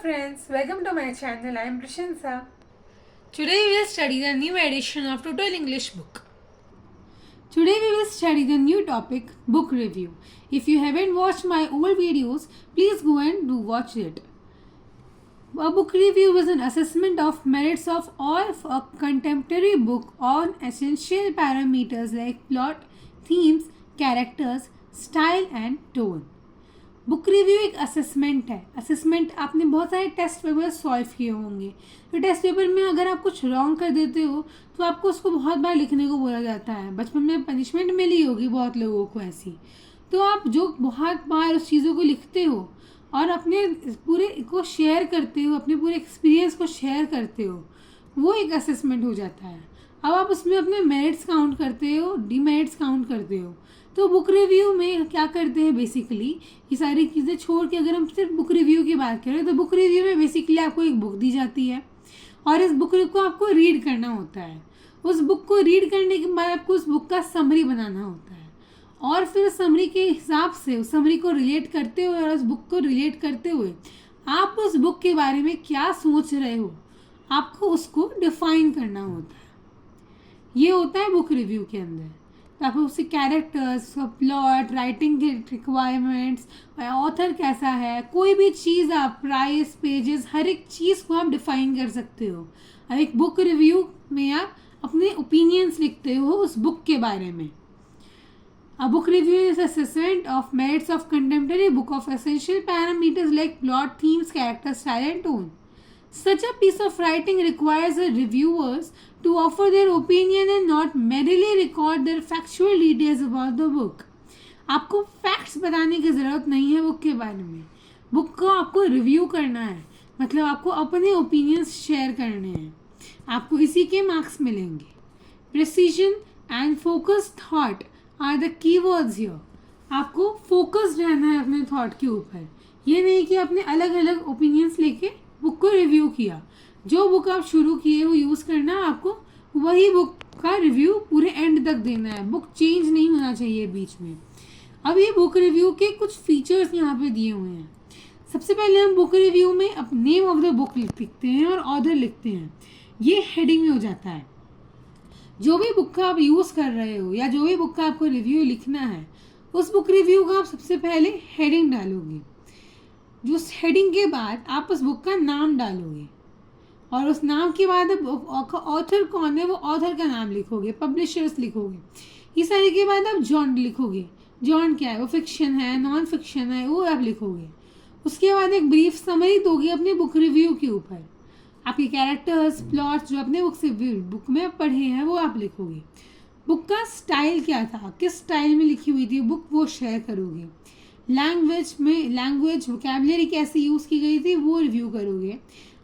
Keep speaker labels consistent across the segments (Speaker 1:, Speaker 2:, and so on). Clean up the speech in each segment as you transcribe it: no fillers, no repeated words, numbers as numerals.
Speaker 1: friends, welcome to my channel. I am Prashansa.
Speaker 2: Today we will study the new edition of Total English book. Today we will study the new topic, book review. If you haven't watched my old videos, please go and do watch it. A book review is an assessment of merits of a contemporary book on essential parameters like plot, themes, characters, style and tone. Book review एक assessment है. Assessment आपने बहुत सारे test paper solve किए होंगे. तो test paper में अगर आप कुछ रॉन्ग कर देते हो तो आपको उसको बहुत बार लिखने को बोला जाता है. बचपन में पनिशमेंट मिली होगी बहुत लोगों को ऐसी. तो आप जो बहुत बार उस चीज़ों को लिखते हो और अपने पूरे को शेयर करते हो, अपने पूरे एक्सपीरियंस को शेयर करते हो, वो एक असेसमेंट हो जाता है. अब आप उसमें अपने मेरिट्स काउंट करते हो, डीमेरिट्स काउंट करते हो. तो बुक रिव्यू में क्या करते हैं बेसिकली, ये सारी चीज़ें छोड़ के अगर हम सिर्फ बुक रिव्यू की बात करें तो बुक रिव्यू में बेसिकली आपको एक बुक दी जाती है और इस बुक को आपको रीड करना होता है. उस बुक को रीड करने के बाद आपको उस बुक का समरी बनाना होता है और फिर समरी के हिसाब से उस समरी को रिलेट करते हुए और उस बुक को रिलेट करते हुए आप उस बुक के बारे में क्या सोच रहे हो, आपको उसको डिफाइन करना होता है. ये होता है बुक रिव्यू के अंदर. तो आप उसके कैरेक्टर्स, प्लॉट, राइटिंग के रिक्वायरमेंट्स, ऑथर कैसा है, कोई भी चीज़ आप प्राइस, पेजेस, हर एक चीज़ को आप डिफाइन कर सकते हो. अब एक बुक रिव्यू में आप अपने ओपिनियंस लिखते हो उस बुक के बारे में. A book review is assessment of merits of contemporary book of essential parameters like plot, themes, character, style and tone. Such a piece of writing requires the reviewers to offer their opinion and not merely record their factual details about the book. आपको facts बताने की ज़रूरत नहीं है book के बारे में. Book को आपको रिव्यू करना है, मतलब आपको अपने ओपिनियंस शेयर करने हैं. आपको इसी के मार्क्स मिलेंगे. Precision and focus thought are the keywords here. आपको फोकस्ड रहना है अपने थॉट के ऊपर. ये नहीं कि आपने अलग अलग ओपिनियंस लेके बुक को रिव्यू किया. जो बुक आप शुरू किए वो यूज़ करना, आपको वही बुक का रिव्यू पूरे एंड तक देना है. बुक चेंज नहीं होना चाहिए बीच में. अब ये बुक रिव्यू के कुछ फीचर्स यहाँ पे दिए हुए हैं. सबसे पहले हम बुक रिव्यू में अब नेम ऑफ द बुक लिखते हैं और ऑथर लिखते हैं. ये हेडिंग में हो जाता है. जो भी बुक का आप यूज़ कर रहे हो या जो भी बुक का आपको रिव्यू लिखना है, उस बुक रिव्यू का आप सबसे पहले हेडिंग डालोगे. जो उस हेडिंग के बाद आप उस बुक का नाम डालोगे और उस नाम के बाद अब ऑथर कौन है वो ऑथर का नाम लिखोगे, पब्लिशर्स लिखोगे. ये सारे के बाद आप जॉन लिखोगे. जॉन क्या है, वो फिक्शन है, नॉन फिक्शन है, वो आप लिखोगे. उसके बाद एक ब्रीफ समरी दोगे अपने बुक रिव्यू के ऊपर. आपके कैरेक्टर्स, प्लॉट्स जो अपने बुक में पढ़े हैं वो आप लिखोगे. बुक का स्टाइल क्या था, किस स्टाइल में लिखी हुई थी बुक, वो शेयर करोगे. लैंग्वेज वोकैबुलरी कैसे यूज़ की गई थी वो रिव्यू करोगे.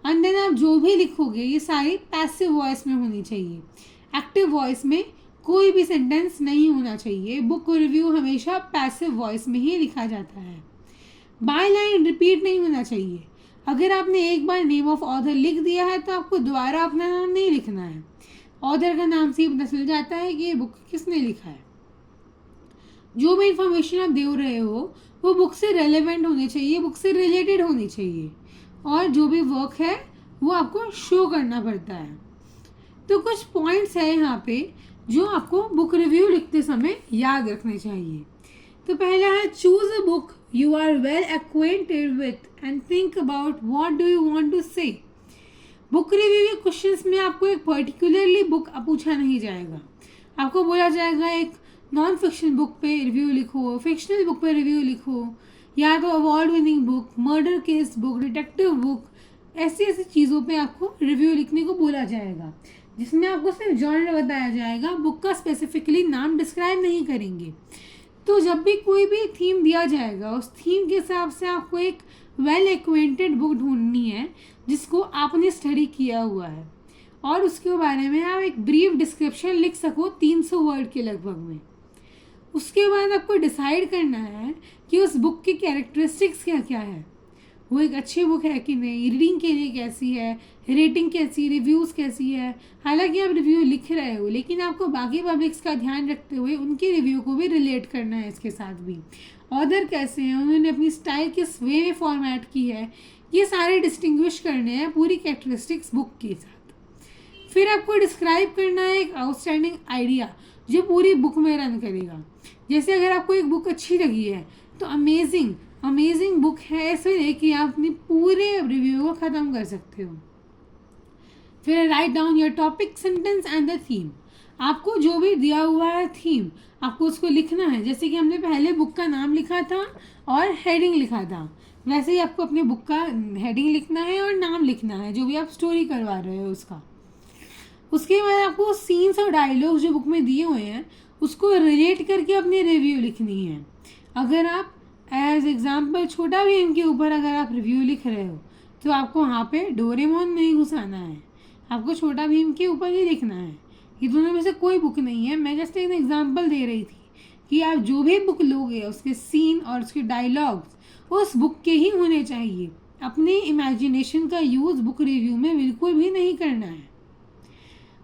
Speaker 2: एंड देन आप जो भी लिखोगे ये सारी पैसिव वॉइस में होनी चाहिए. एक्टिव वॉइस में कोई भी सेंटेंस नहीं होना चाहिए. बुक रिव्यू हमेशा पैसिव वॉइस में ही लिखा जाता है. बाय लाइन रिपीट नहीं होना चाहिए. अगर आपने एक बार नेम ऑफ ऑथर लिख दिया है तो आपको दोबारा अपना नाम नहीं लिखना है. ऑथर का नाम से ही पता चल जाता है कि ये बुक किसने लिखा है. जो भी इंफॉर्मेशन आप दे रहे हो वो बुक से रेलेवेंट होनी चाहिए, बुक से रिलेटेड होनी चाहिए. और जो भी वर्क है वो आपको शो करना पड़ता है. तो कुछ पॉइंट्स है यहाँ पे जो आपको बुक रिव्यू लिखते समय याद रखने चाहिए. तो पहला है choose a book you are well acquainted with and think about what do you want to say. Book review के क्वेश्चंस में आपको एक पर्टिकुलरली बुक पूछा नहीं जाएगा. आपको बोला जाएगा एक नॉन फिक्शन बुक पे रिव्यू लिखो, फिक्शनल बुक पे रिव्यू लिखो, या तो award winning book, murder case book, detective book, ऐसी ऐसी चीज़ों पे आपको रिव्यू लिखने को बोला जाएगा जिसमें आपको सिर्फ जॉनर बताया जाएगा, बुक का स्पेसिफिकली नाम डिस्क्राइब नहीं करेंगे. तो जब भी कोई भी थीम दिया जाएगा उस थीम के हिसाब से आपको एक वेल एक्वेंटेड बुक ढूंढनी है जिसको आपने स्टडी किया हुआ है और उसके बारे में आप एक ब्रीफ डिस्क्रिप्शन लिख सको 300 वर्ड के लगभग में. उसके बाद आपको डिसाइड करना है कि उस बुक की कैरेक्टरिस्टिक्स क्या क्या है, वो एक अच्छी बुक है कि नहीं, रीडिंग के लिए कैसी है, रेटिंग कैसी, रिव्यूज़ कैसी है. हालांकि आप रिव्यू लिख रहे हो लेकिन आपको बाकी पब्लिक्स का ध्यान रखते हुए उनके रिव्यू को भी रिलेट करना है इसके साथ भी. ऑथर कैसे हैं, उन्होंने अपनी स्टाइल किस वे में फॉर्मेट की है, ये सारे डिस्टिंग्विश करने हैं पूरी कैरेक्टरिस्टिक्स बुक के साथ। फिर आपको डिस्क्राइब करना है एक आउटस्टैंडिंग आइडिया जो पूरी बुक में रन करेगा। जैसे अगर आपको एक बुक अच्छी लगी है तो अमेजिंग बुक है ऐसे नहीं कि आप अपनी पूरे रिव्यू को ख़त्म कर सकते हो। फिर write down your topic, sentence and the theme. आपको जो भी दिया हुआ है थीम आपको उसको लिखना है। जैसे कि हमने पहले बुक का नाम लिखा था और हेडिंग लिखा था, वैसे ही आपको अपने बुक का हेडिंग लिखना है और नाम लिखना है जो भी आप स्टोरी करवा रहे हो उसका। उसके बाद आपको सीन्स और डायलॉग जो बुक में दिए हुए हैं उसको रिलेट करके अपनी रिव्यू लिखनी है। अगर आप एज एग्जाम्पल छोटा भीम के ऊपर अगर आप रिव्यू लिख रहे हो तो आपको वहाँ पे डोरेमोन नहीं घुसाना है, आपको छोटा भीम के ऊपर ही लिखना है। ये दोनों में से कोई बुक नहीं है, मैं जस्ट एक एग्जांपल दे रही थी कि आप जो भी बुक लोगे उसके सीन और उसके डायलॉग्स उस बुक के ही होने चाहिए। अपने इमेजिनेशन का यूज़ बुक रिव्यू में बिल्कुल भी नहीं करना है।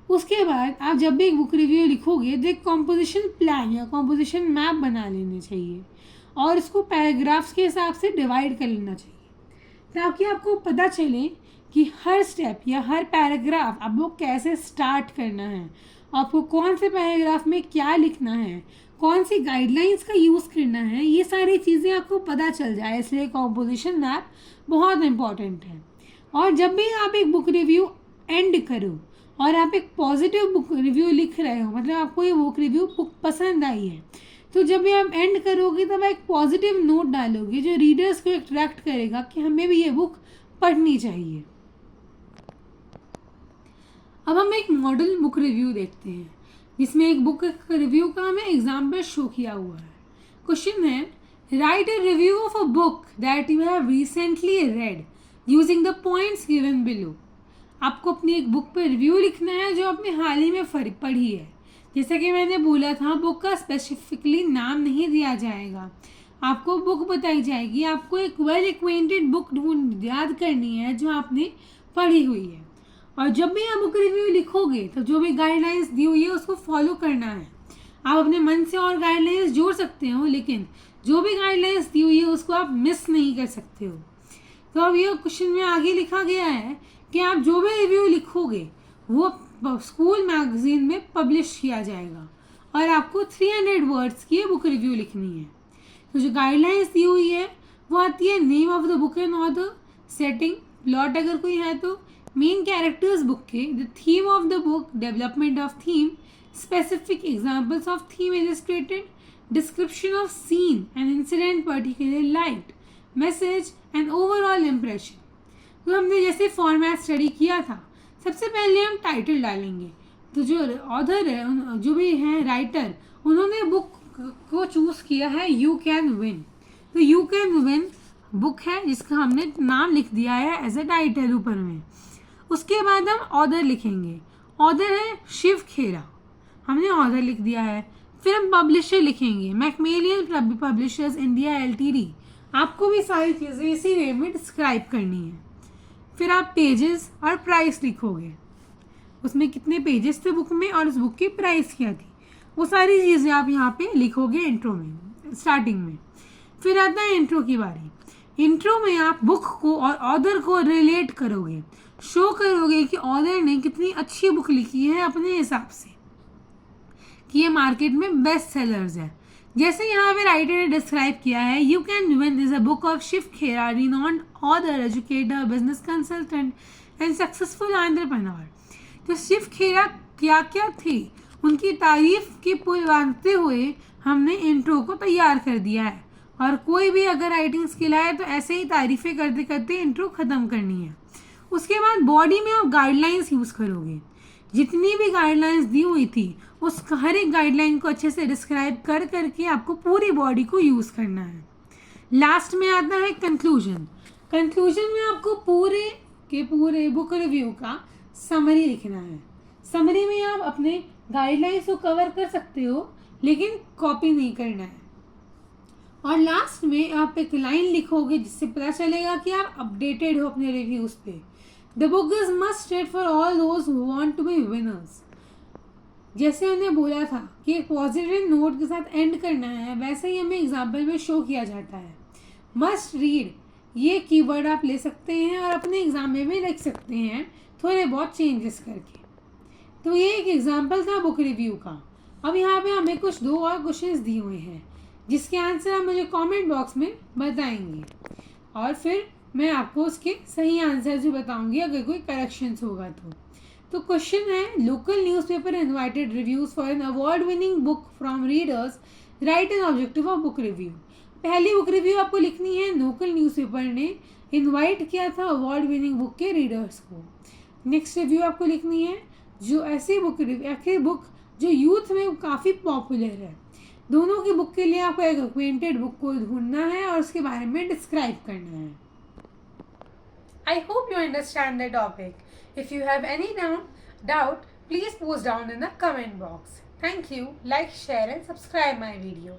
Speaker 2: उसके बाद आप जब भी एक बुक रिव्यू लिखोगे तो एक कॉम्पोजिशन प्लान या कॉम्पोजिशन मैप बना लेना चाहिए और इसको पैराग्राफ्स के हिसाब से डिवाइड कर लेना चाहिए ताकि आपको पता चले कि हर स्टेप या हर पैराग्राफ आपको कैसे स्टार्ट करना है, आपको कौन से पैराग्राफ में क्या लिखना है, कौन सी गाइडलाइंस का यूज़ करना है, ये सारी चीज़ें आपको पता चल जाए। इसलिए कॉम्पोजिशन मैप बहुत इम्पॉर्टेंट है। और जब भी आप एक बुक रिव्यू एंड करो और आप एक पॉजिटिव बुक रिव्यू लिख रहे हो, मतलब आपको ये बुक रिव्यू बुक पसंद आई है, तो जब भी आप एंड करोगे तब एक पॉजिटिव नोट डालोगे जो रीडर्स को अट्रैक्ट करेगा कि हमें भी ये बुक पढ़नी चाहिए। अब हम एक मॉडल बुक रिव्यू देखते हैं जिसमें एक बुक रिव्यू का हमें एग्जाम्पल शो किया हुआ है। क्वेश्चन है, right a review of a book that you have recently red using the points given below. आपको अपनी एक बुक पर रिव्यू लिखना है जो आपने हाल ही में पढ़ी है। जैसा कि मैंने बोला था, बुक का स्पेसिफिकली नाम नहीं दिया जाएगा, आपको बुक बताई जाएगी। आपको एक वेल एक्वेंटेड बुक याद करनी है जो आपने पढ़ी हुई है। और जब भी आप बुक रिव्यू लिखोगे तो जो भी गाइडलाइंस दी हुई है उसको फॉलो करना है। आप अपने मन से और गाइडलाइंस जोड़ सकते हो, लेकिन जो भी गाइडलाइंस दी हुई है उसको आप मिस नहीं कर सकते हो। तो अब ये क्वेश्चन में आगे लिखा गया है कि आप जो भी रिव्यू लिखोगे वो स्कूल मैगजीन में पब्लिश किया जाएगा और आपको 300 वर्ड्स की बुक रिव्यू लिखनी है। तो जो गाइडलाइंस दी हुई है वो आती है, name of the book and author, setting, plot अगर कोई है तो, मेन कैरेक्टर्स बुक के, the theme of the book, development of theme, specific examples of theme illustrated, description of scene and incident particularly liked, message and overall impression. तो हमने जैसे format study किया था, सबसे पहले हम टाइटल डालेंगे। तो जो ऑथर है, जो भी हैं राइटर, उन्होंने बुक को चूज़ किया है यू कैन विन। तो यू कैन विन बुक है जिसका हमने नाम लिख दिया है एज ए टाइटल ऊपर में। उसके बाद हम ऑथर लिखेंगे, ऑथर है शिव खेरा, हमने ऑथर लिख दिया है। फिर हम पब्लिशर लिखेंगे, मैकमिलियन पब्लिशर्स इंडिया एलटीडी। आपको भी सारी चीज़ें इसी वे में डिस्क्राइब करनी है। फिर आप पेजेस और प्राइस लिखोगे, उसमें कितने पेजेस थे बुक में और उस बुक की प्राइस क्या थी, वो सारी चीज़ें आप यहाँ पे लिखोगे इंट्रो में, स्टार्टिंग में। फिर आता है इंट्रो की बारी। इंट्रो में आप बुक को और ऑथर को रिलेट करोगे, शो करोगे कि ऑथर ने कितनी अच्छी बुक लिखी है अपने हिसाब से, कि ये मार्केट में बेस्ट सेलर्स है। जैसे यहाँ पे राइटर ने डिस्क्राइब किया है, you can win is a book of Shiv Khera, renowned author, educator, business consultant and successful entrepreneur. तो शिव खेरा क्या क्या थे उनकी तारीफ के पुल बांधते हुए हमने इंट्रो को तैयार कर दिया है। और कोई भी अगर राइटिंग स्किल है तो ऐसे ही तारीफें करते करते इंट्रो ख़त्म करनी है। उसके बाद बॉडी में आप गाइडलाइंस यूज़ करोगे, जितनी भी गाइडलाइंस दी हुई थी उस हर एक गाइडलाइन को अच्छे से डिस्क्राइब कर करके आपको पूरी बॉडी को यूज़ करना है। लास्ट में आता है कंक्लूजन। कंक्लूजन में आपको पूरे के पूरे बुक रिव्यू का समरी लिखना है। समरी में आप अपने गाइडलाइंस को कवर कर सकते हो लेकिन कॉपी नहीं करना है। और लास्ट में आप एक लाइन लिखोगे जिससे पता चलेगा कि आप अपडेटेड हो अपने रिव्यूज़ पे। The book is must read for all those who want to be winners. जैसे उन्हें बोला था कि एक पॉजिटिव नोट के साथ एंड करना है, वैसे ही हमें एग्जाम्पल में शो किया जाता है। मस्ट रीड ये कीवर्ड आप ले सकते हैं और अपने एग्जाम में भी लिख सकते हैं थोड़े बहुत चेंजेस करके। तो ये एक एग्जाम्पल था बुक रिव्यू का। अब यहाँ पे हमें कुछ 2 और क्वेश्चंस दिए हुए हैं जिसके आंसर आप मुझे कमेंट बॉक्स में बताएंगे और फिर मैं आपको उसके सही आंसर भी बताऊंगी अगर कोई करेक्शंस होगा तो क्वेश्चन है, local newspaper invited reviews for an award winning book from readers, right an objective of book review. पहली बुक रिव्यू आपको लिखनी है, लोकल न्यूज़पेपर ने इनवाइट किया था अवार्ड विनिंग बुक के रीडर्स को। नेक्स्ट रिव्यू आपको लिखनी है जो ऐसी बुक जो यूथ में काफ़ी पॉपुलर है। दोनों की बुक के लिए आपको एक एक्वेंटेड बुक को ढूंढना है और उसके बारे में डिस्क्राइब करना है।
Speaker 1: I hope you understand the topic. If you have any doubt, please post down in the comment box. Thank you. Like, share and subscribe my video.